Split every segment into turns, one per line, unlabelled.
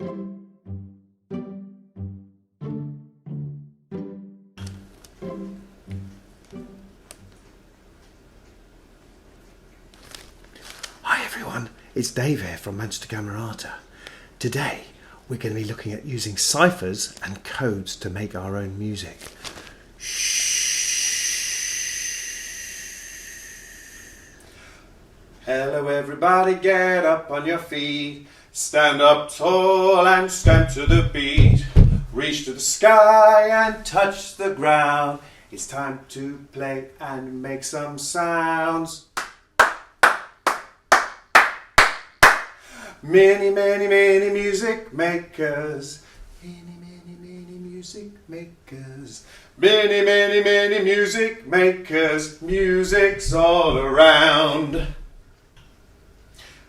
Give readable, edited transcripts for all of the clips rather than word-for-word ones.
Hi everyone, it's Dave here from Manchester Camerata. Today we're going to be looking at using ciphers and codes to make our own music.
Hello everybody, get up on your feet. Stand up tall and stamp to the beat. Reach to the sky and touch the ground. It's time to play and make some sounds. Many, many, many music makers. Many, many, many music makers. Many, many, many music makers. Music's all around.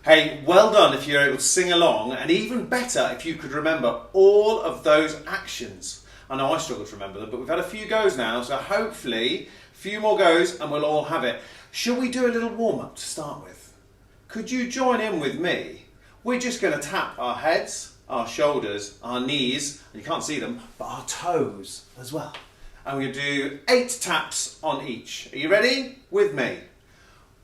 Hey, well done if you're able to sing along, and even better if you could remember all of those actions. I know I struggle to remember them, but we've had a few goes now, so hopefully a few more goes and we'll all have it. Shall we do a little warm-up to start with? Could you join in with me? We're just going to tap our heads, our shoulders, our knees, and you can't see them, but our toes as well. And we're going to do 8 taps on each. Are you ready? With me.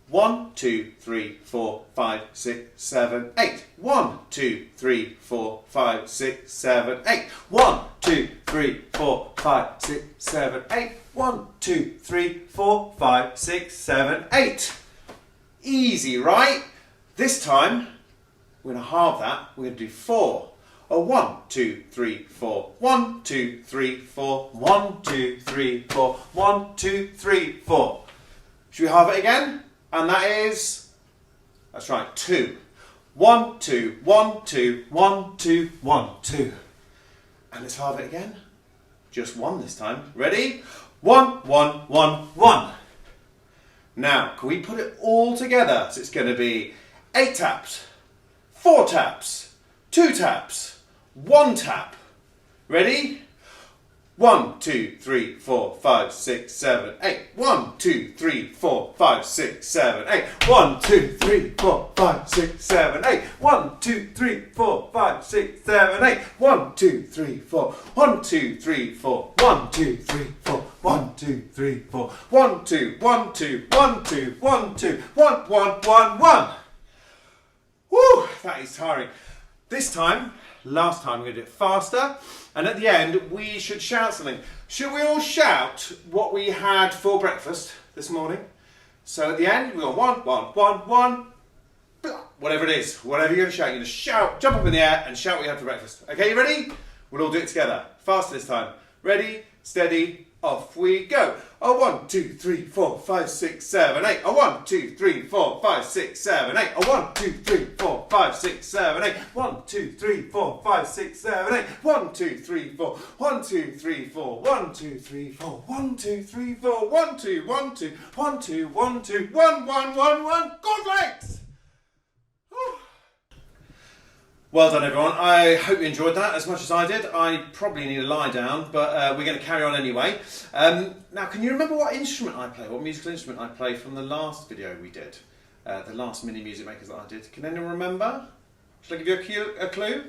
1, 2, 3, 4, 5, 6, 7, 8. 1, 2, 3, 4, 5, 6, 7, 8. 1, 2, 3, 4, 5, 6, 7, 8. 1, 2, 3, 4, 5, 6, 7, 8. Easy, right? This time, we're going to halve that. We're going to do 4. 1, 2, 3, 4. 1, 2, 3, 4. 1, 2, 3, 4. 1, 2, 3, 4. Should we halve it again? And that is, that's right, 2. 1, 2, 1, 2, 1, 2, 1, 2. And let's halve it again. Just 1 this time. Ready? 1, 1, 1, 1. Now, can we put it all together? So it's going to be 8 taps, 4 taps, 2 taps, 1 tap. Ready? 1, 2, 3, 4, 5, 6, 7, 8. 1, 2, 3, 4, 5, 6, 7, 8. 1, 2, 3, 4, 5, 6, 7, 8. 1, 2, 3, 4, 5, 6, 7, 8. 1, 2, 3, 4. 1, 2, 3, 4. 1, 2, 3, 4. 1, 2, 3, 4. 1, 2, 1, 2, 1, 2, 1, 2, 1, 1, 1, 1. Woo, that is tiring. This time, last time, we're going to do it faster. And at the end, we should shout something. Should we all shout what we had for breakfast this morning? So at the end, we'll go 1, 1, 1, 1, blah, whatever it is, whatever you're going to shout. You're going to shout, jump up in the air and shout what you had for breakfast. Okay, you ready? We'll all do it together. Faster this time. Ready, steady, off we go. 1, 2, 3, 4, 5, 6, 7, 8. 1, 2, 3, 4, 5, 6, 7, 8. 1, 2, 3, 4, 5, 6, 7, 8. 1, 2, 3, 4, 5, 6, 7, 8. 1, 2, 3, 4. 1, 2, 3, 4. 1, 2, 3, 4. 1, 2, 3, 4. 1, 2, 1, 2. 1, 2, 1, 2. 1, 1, 1, 1. Cornflakes! Well done everyone, I hope you enjoyed that as much as I did. I probably need to lie down, but we're going to carry on anyway. Now can you remember what instrument I play, what musical instrument I play from the last video we did? The last Mini Music Makers that I did. Can anyone remember? Should I give you a clue?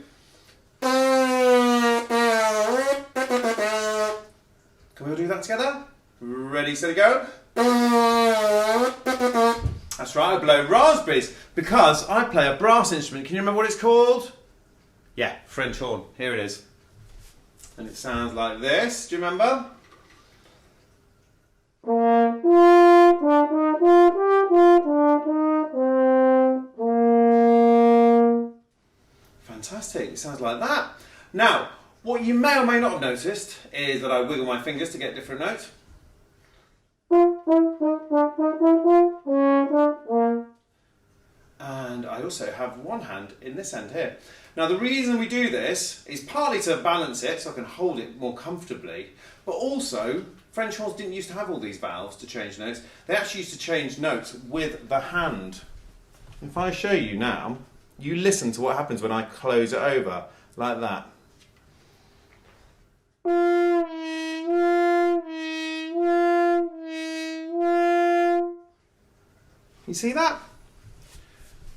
Can we all do that together? Ready, steady, go. That's right, I blow raspberries because I play a brass instrument. Can you remember what it's called? Yeah, French horn. Here it is. And it sounds like this. Do you remember? Fantastic. It sounds like that. Now, what you may or may not have noticed is that I wiggle my fingers to get different notes. And I also have one hand in this end here. Now the reason we do this is partly to balance it so I can hold it more comfortably, but also French horns didn't used to have all these valves to change notes. They actually used to change notes with the hand. If I show you now, you listen to what happens when I close it over like that. You see that?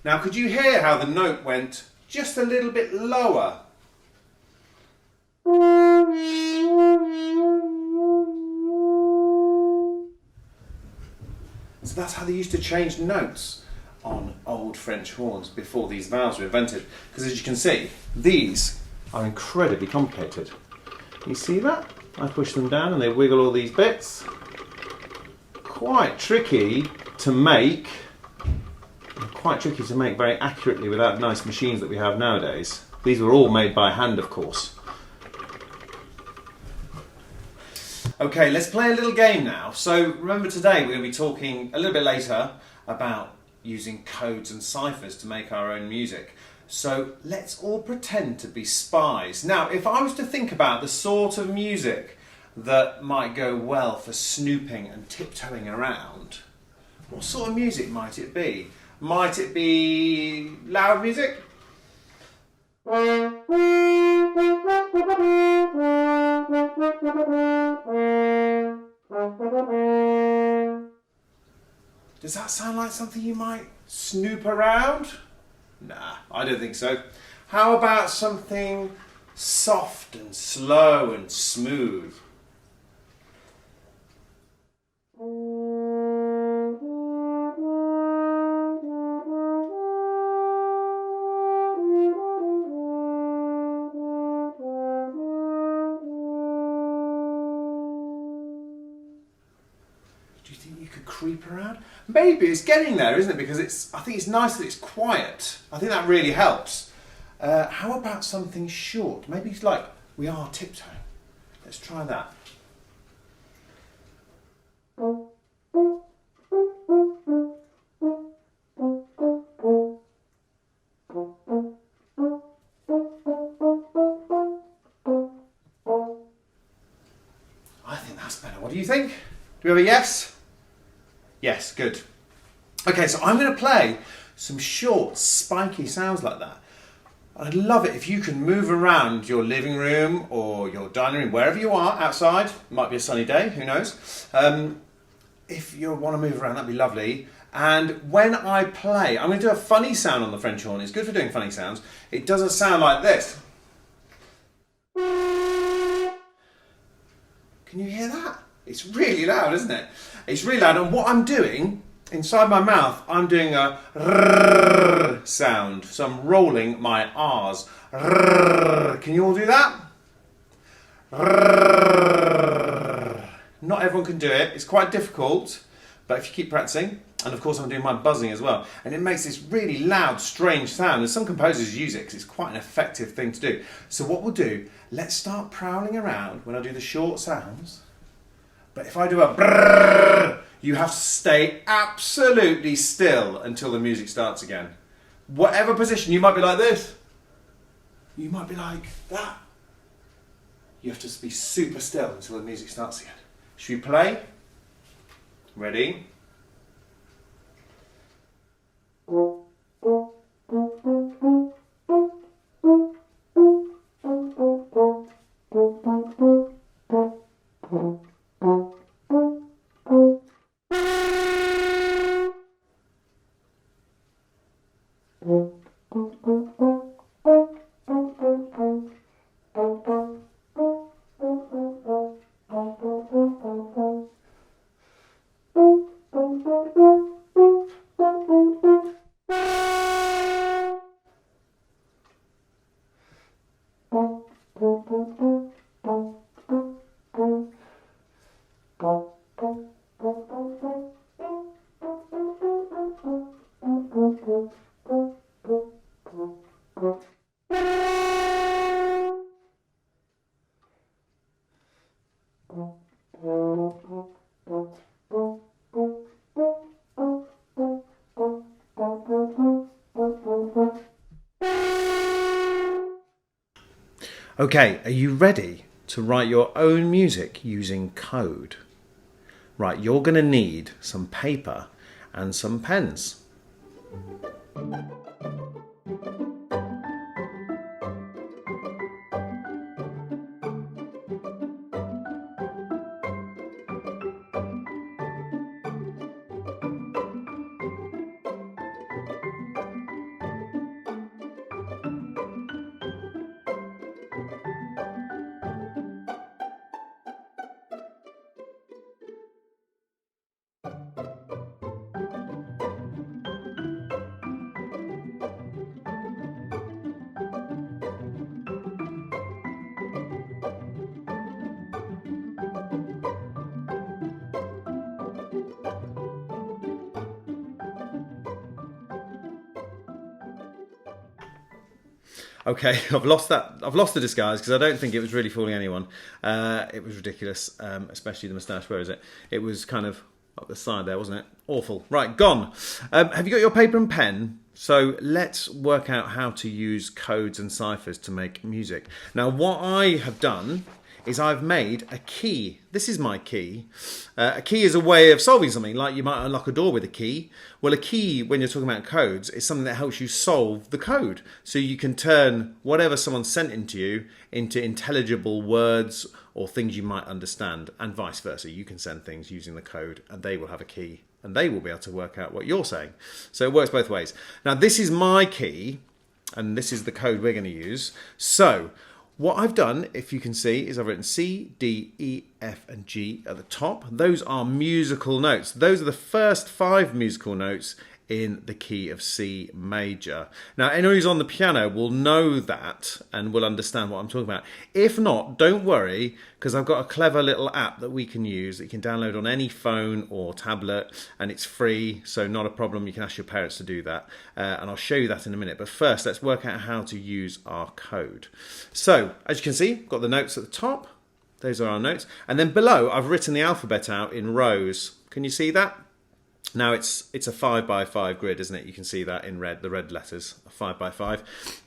Now could you hear how the note went just a little bit lower that's how they used to change notes on old French horns before these valves were invented. Because as you can see, these are incredibly complicated. You see that? I push them down and they wiggle all these bits. Quite tricky to make. Quite tricky to make very accurately without nice machines that we have nowadays. These were all made by hand, of course. Okay, let's play a little game now. So remember today we're going to be talking a little bit later about using codes and ciphers to make our own music. So let's all pretend to be spies. Now, if I was to think about the sort of music that might go well for snooping and tiptoeing around, what sort of music might it be? Might it be loud music? Does that sound like something you might snoop around? Nah, I don't think so. How about something soft and slow and smooth? Do you think you could creep around? Maybe it's getting there, isn't it? Because I think it's nice that it's quiet. I think that really helps. How about something short? Maybe it's like we are tiptoeing. Let's try that. I think that's better. What do you think? Do we have a yes? Yes, good. Okay, so I'm going to play some short, spiky sounds like that. I'd love it if you can move around your living room or your dining room, wherever you are, outside. It might be a sunny day, who knows. If you want to move around, that'd be lovely. And when I play, I'm going to do a funny sound on the French horn. It's good for doing funny sounds. It doesn't sound like this. Can you hear that? It's really loud, isn't it? It's really loud, and what I'm doing, inside my mouth, I'm doing a rrrr sound. So I'm rolling my R's. Rrrr. Can you all do that? Rrrr. Not everyone can do it. It's quite difficult, but if you keep practicing, and of course I'm doing my buzzing as well, and it makes this really loud, strange sound, and some composers use it because it's quite an effective thing to do. So what we'll do, let's start prowling around when I do the short sounds. But if I do a brrrr, you have to stay absolutely still until the music starts again. Whatever position, you might be like this. You might be like that. You have to be super still until the music starts again. Should we play? Ready? Okay, are you ready to write your own music using code? Right, you're going to need some paper and some pens. Okay, I've lost that. I've lost the disguise because I don't think it was really fooling anyone. It was ridiculous, especially the moustache. Where is it? It was kind of up the side there, wasn't it? Awful. Right, gone. Have you got your paper and pen? So let's work out how to use codes and ciphers to make music. Now, what I have done is I've made a key. This is my key. A key is a way of solving something, like you might unlock a door with a key. Well, a key, when you're talking about codes, is something that helps you solve the code. So you can turn whatever someone sent into you into intelligible words or things you might understand, and vice versa. You can send things using the code, and they will have a key, and they will be able to work out what you're saying. So it works both ways. Now, this is my key, and this is the code we're going to use. So what I've done, if you can see, is I've written C, D, E, F, and G at the top. Those are musical notes. Those are the first 5 musical notes in the key of C major. Now, anyone who's on the piano will know that and will understand what I'm talking about. If not, don't worry, because I've got a clever little app that we can use that you can download on any phone or tablet, and it's free, so not a problem. You can ask your parents to do that, and I'll show you that in a minute. But first, let's work out how to use our code. So, as you can see, I've got the notes at the top. Those are our notes. And then below, I've written the alphabet out in rows. Can you see that? Now it's a 5x5 grid, isn't it? You can see that in red, the red letters are 5x5.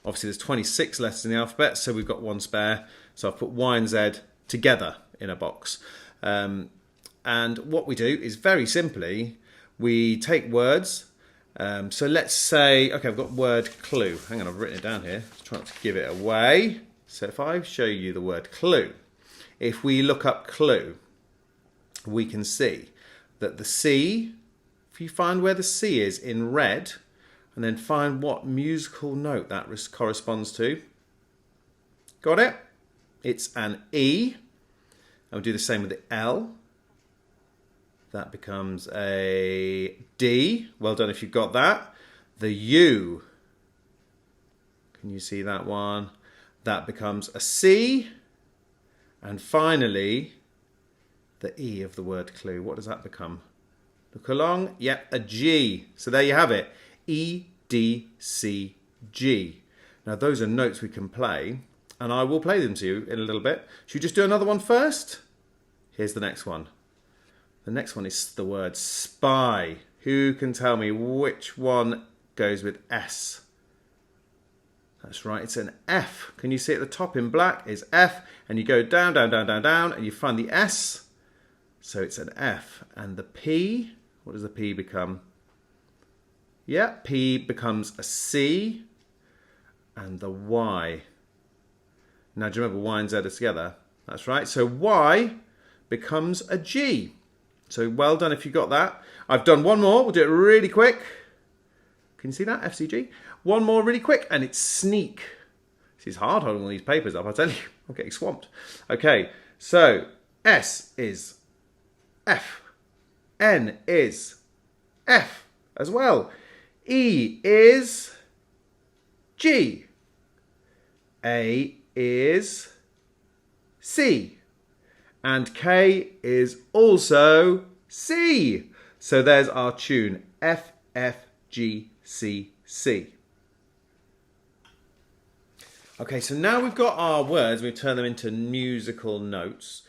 Obviously there's 26 letters in the alphabet, so we've got one spare. So I've put Y and Z together in a box. And what we do is very simply, we take words. So let's say, okay, I've got word clue. Hang on, I've written it down here. Try not to give it away. So if I show you the word clue, if we look up clue, we can see that the C, if you find where the C is in red, and then find what musical note that corresponds to. Got it? It's an E. And we'll do the same with the L. That becomes a D. Well done if you've got that. The U. Can you see that one? That becomes a C. And finally, the E of the word clue. What does that become? Look along. Yep, a G. So there you have it. E, D, C, G. Now those are notes we can play, and I will play them to you in a little bit. Should we just do another one first? Here's the next one. The next one is the word spy. Who can tell me which one goes with S? That's right, it's an F. Can you see at the top in black is F, and you go down, down, down, down, down, and you find the S. So it's an F. And the P, what does the P become? Yeah, P becomes a C. And the Y. Now, do you remember Y and Z are together? That's right. So Y becomes a G. So well done if you got that. I've done one more. We'll do it really quick. Can you see that? F, C, G. One more really quick, and it's sneak. This is hard holding all these papers up, I tell you. I'm getting swamped. Okay, so S is F. N is F as well. E is G. A is C. And K is also C. So there's our tune. F, F, G, C, C. Okay, so now we've got our words, we've turned them into musical notes.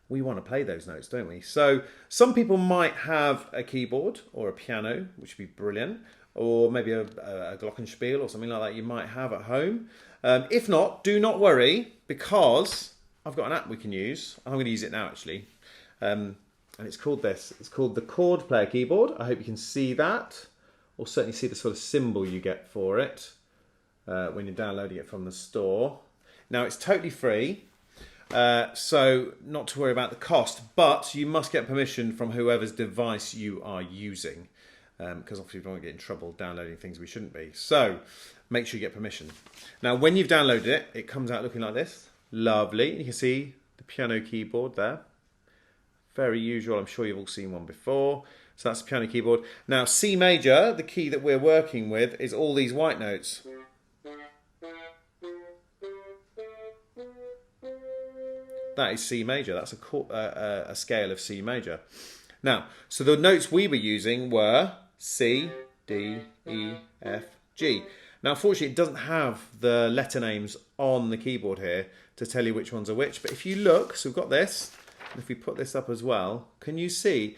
We want to play those notes, don't we? So some people might have a keyboard or a piano, which would be brilliant, or maybe a glockenspiel or something like that you might have at home. If not, do not worry, because I've got an app we can use. I'm going to use it now, actually. And it's called this. It's called the Chord Player Keyboard. I hope you can see that, or certainly see the sort of symbol you get for it when you're downloading it from the store. Now, it's totally free, so not to worry about the cost, but you must get permission from whoever's device you are using, because obviously we don't want to get in trouble downloading things we shouldn't be. So make sure you get permission. Now, when you've downloaded it, it comes out looking like this. Lovely. You can see the piano keyboard there. Very usual. I'm sure you've all seen one before. So that's the piano keyboard. Now, C major, the key that we're working with, is all these white notes. That is C major. That's a scale of C major. Now, so the notes we were using were C, D, E, F, G. Now, unfortunately, it doesn't have the letter names on the keyboard here to tell you which ones are which. But if you look, so we've got this. And if we put this up as well, can you see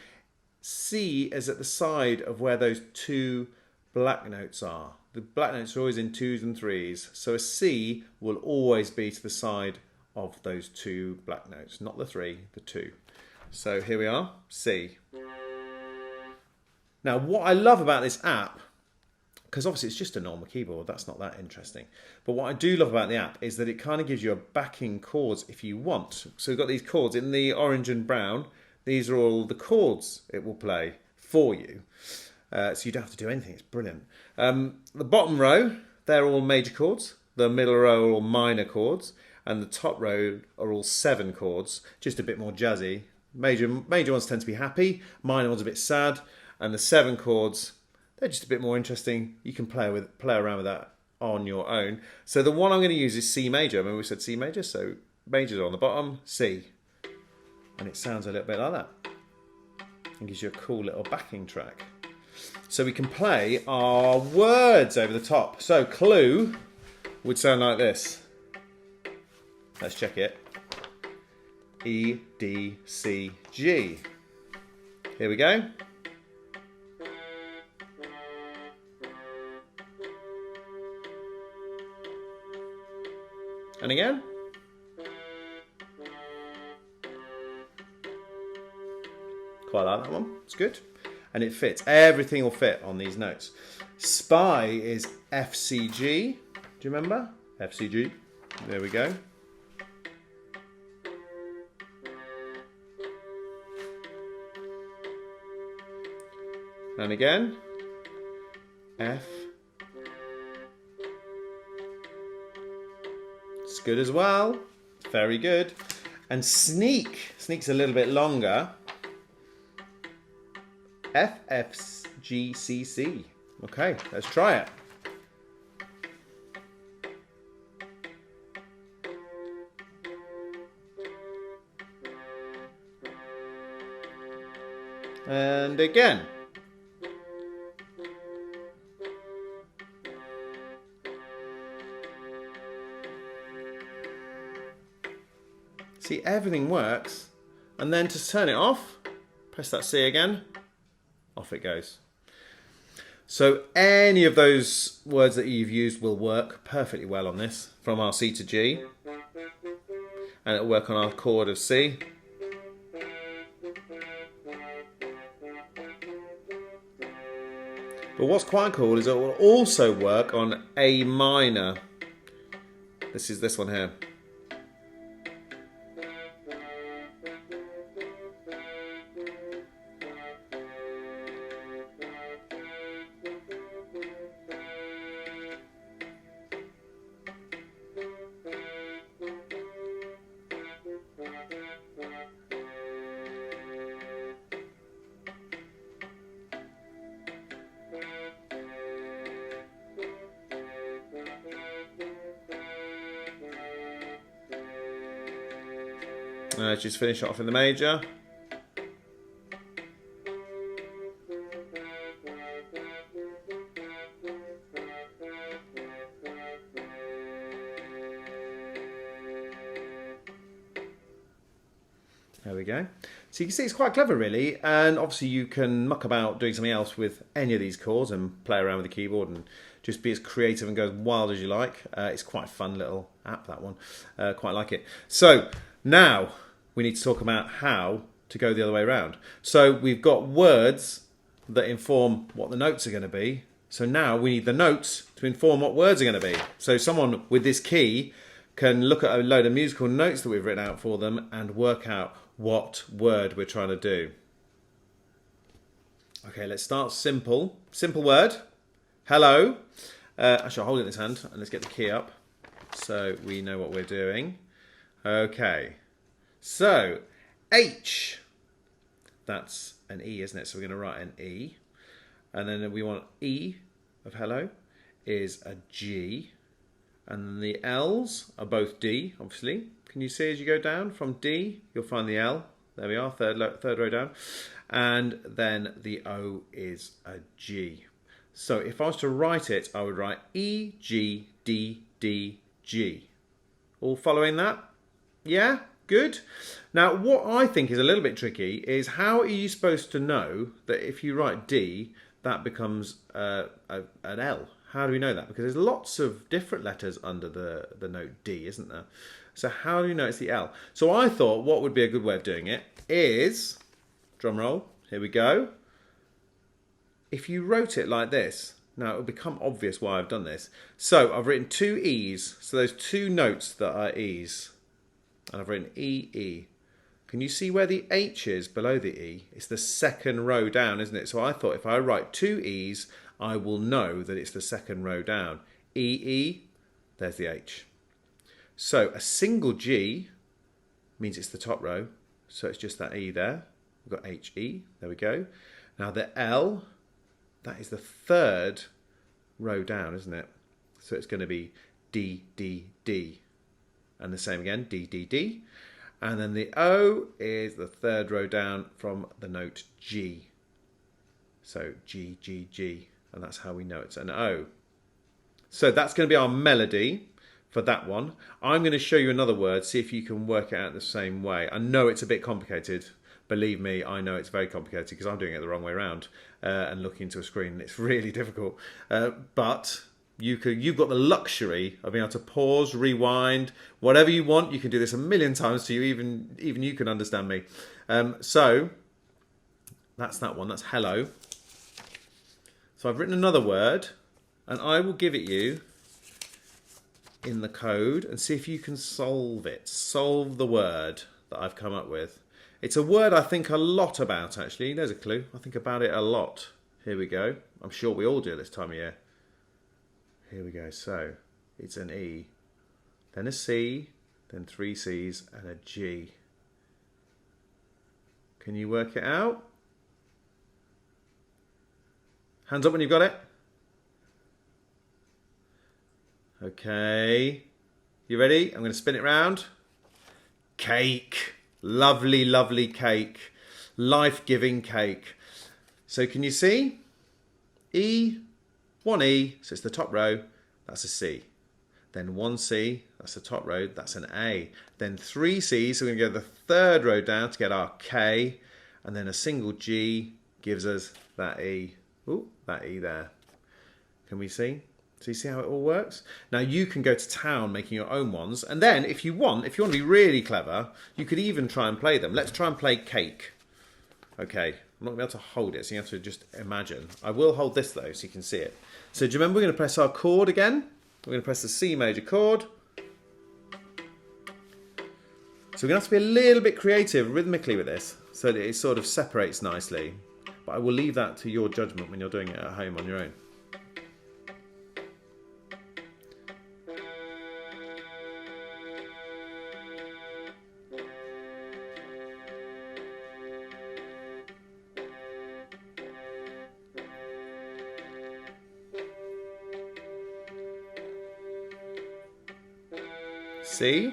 C is at the side of where those two black notes are? The black notes are always in 2s and 3s. So a C will always be to the side of those two black notes, not the 3, the 2. So here we are, C. Now, what I love about this app, because obviously it's just a normal keyboard, that's not that interesting. But what I do love about the app is that it kind of gives you a backing chords if you want. So we've got these chords in the orange and brown. These are all the chords it will play for you. So you don't have to do anything, it's brilliant. The bottom row, they're all major chords. The middle row are all minor chords. And the top row are all 7 chords, just a bit more jazzy. Major ones tend to be happy, minor ones a bit sad. And the 7 chords, they're just a bit more interesting. You can play around with that on your own. So the one I'm going to use is C major. Remember we said C major, so majors are on the bottom, C. And it sounds a little bit like that. And gives you a cool little backing track. So we can play our words over the top. So clue would sound like this. Let's check it. E, D, C, G. Here we go. And again. Quite like that one. It's good. And it fits. Everything will fit on these notes. Spy is F, C, G. Do you remember? F, C, G. There we go. And again. F. It's good as well. Very good. And sneak. Sneak's a little bit longer. F, F, G, C, C. Okay, let's try it. And again. See, everything works. And then to turn it off, press that C again. Off it goes. So any of those words that you've used will work perfectly well on this, from our C to G. And it'll work on our chord of C. But what's quite cool is it will also work on A minor. This is this one here. Just finish it off in the major. There we go. So you can see it's quite clever really, and obviously you can muck about doing something else with any of these chords and play around with the keyboard and just be as creative and go as wild as you like. It's quite a fun little app, that one. Quite like it. So now we need to talk about how to go the other way around. So we've got words that inform what the notes are going to be. So now we need the notes to inform what words are going to be. So someone with this key can look at a load of musical notes that we've written out for them and work out what word we're trying to do. Okay, let's start simple. Simple word. Hello. Actually, I'll hold it in this hand and let's get the key up so we know what we're doing. Okay. So, H, that's an E, isn't it? So we're going to write an E. And then we want E of hello is a G. And the L's are both D, obviously. Can you see as you go down from D, you'll find the L. There we are, third row down. And then the O is a G. So if I was to write it, I would write E, G, D, D, G. All following that? Yeah? Good. Now, what I think is a little bit tricky is how are you supposed to know that if you write D, that becomes an L? How do we know that? Because there's lots of different letters under the note D, isn't there? So how do we know it's the L? So I thought what would be a good way of doing it is, drum roll, here we go. If you wrote it like this, now it will become obvious why I've done this. So I've written two E's, so those two notes that are E's. And I've written E, E. Can you see where the H is below the E? It's the second row down, isn't it? So I thought if I write two E's, I will know that it's the second row down. E, E, there's the H. So a single G means it's the top row. So it's just that E there. We've got H, E, there we go. Now the L, that is the third row down, isn't it? So it's going to be D, D, D. And the same again, D, D, D. And then the O is the third row down from the note G. So G, G, G. And that's how we know it's an O. So that's going to be our melody for that one. I'm going to show you another word, see if you can work it out the same way. I know it's a bit complicated. Believe me, I know it's very complicated because I'm doing it the wrong way around and looking into a screen. It's really difficult. But you've got the luxury of being able to pause, rewind, whatever you want. You can do this a million times so even you can understand me. So that's that one. That's hello. So I've written another word and I will give it you in the code and see if you can solve it. Solve the word that I've come up with. It's a word I think a lot about, actually. There's a clue. I think about it a lot. Here we go. I'm sure we all do this time of year. Here we go. So it's an E, then a C, then three C's and a G. Can you work it out? Hands up when you've got it. Okay. You ready? I'm going to spin it round. Cake. Lovely, lovely cake. Life-giving cake. So can you see? E, one E, so it's the top row, that's a C. Then one C, that's the top row, that's an A. Then three C's, so we're going to go the third row down to get our K. And then a single G gives us that E. Ooh, that E there. Can we see? So you see how it all works? Now you can go to town making your own ones. And then if you want to be really clever, you could even try and play them. Let's try and play cake. Okay, I'm not going to be able to hold it, so you have to just imagine. I will hold this though, so you can see it. So do you remember we're going to press our chord again? We're going to press the C major chord. So we're going to have to be a little bit creative rhythmically with this, so that it sort of separates nicely. But I will leave that to your judgment when you're doing it at home on your own. C.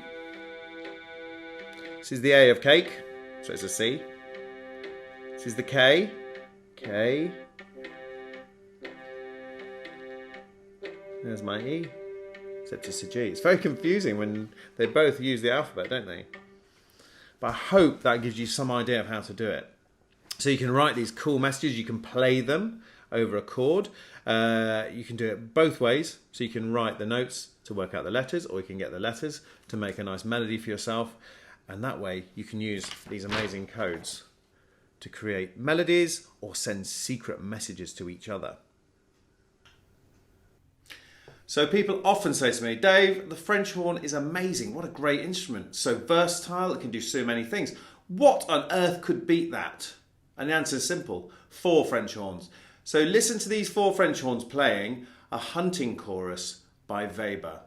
This is the A of cake, so it's a C. This is the K. K. There's my E. Except it's a G. It's very confusing when they both use the alphabet, don't they? But I hope that gives you some idea of how to do it. So you can write these cool messages, you can play them over a chord. You can do it both ways. So you can write the notes to work out the letters, or you can get the letters to make a nice melody for yourself. And that way you can use these amazing codes to create melodies or send secret messages to each other. So people often say to me, Dave, the French horn is amazing. What a great instrument. So versatile, it can do so many things. What on earth could beat that? And the answer is simple, 4 French horns. So listen to these 4 French horns playing a hunting chorus by Weber.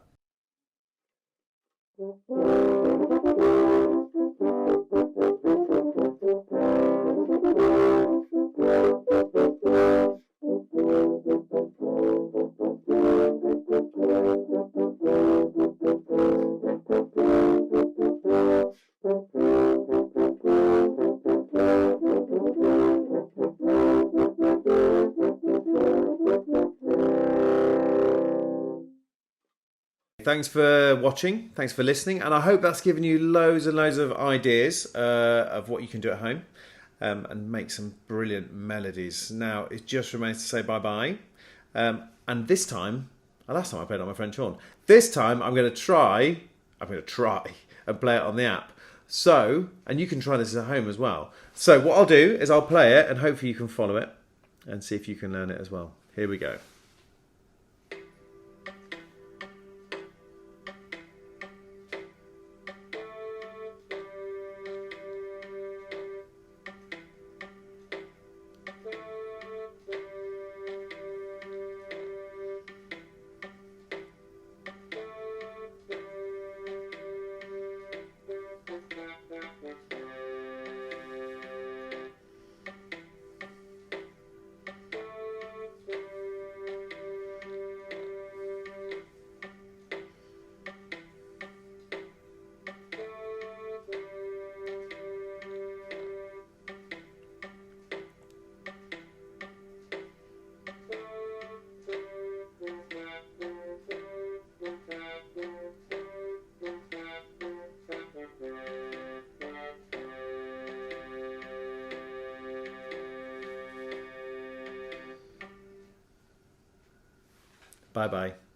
thanks for watching, thanks for listening, and I hope that's given you loads and loads of ideas of what you can do at home and make some brilliant melodies. Now, it just remains to say bye-bye. And this time, last time I played on my French horn, this time I'm going to try and play it on the app. So, and you can try this at home as well. So what I'll do is I'll play it and hopefully you can follow it and see if you can learn it as well. Here we go. Bye-bye.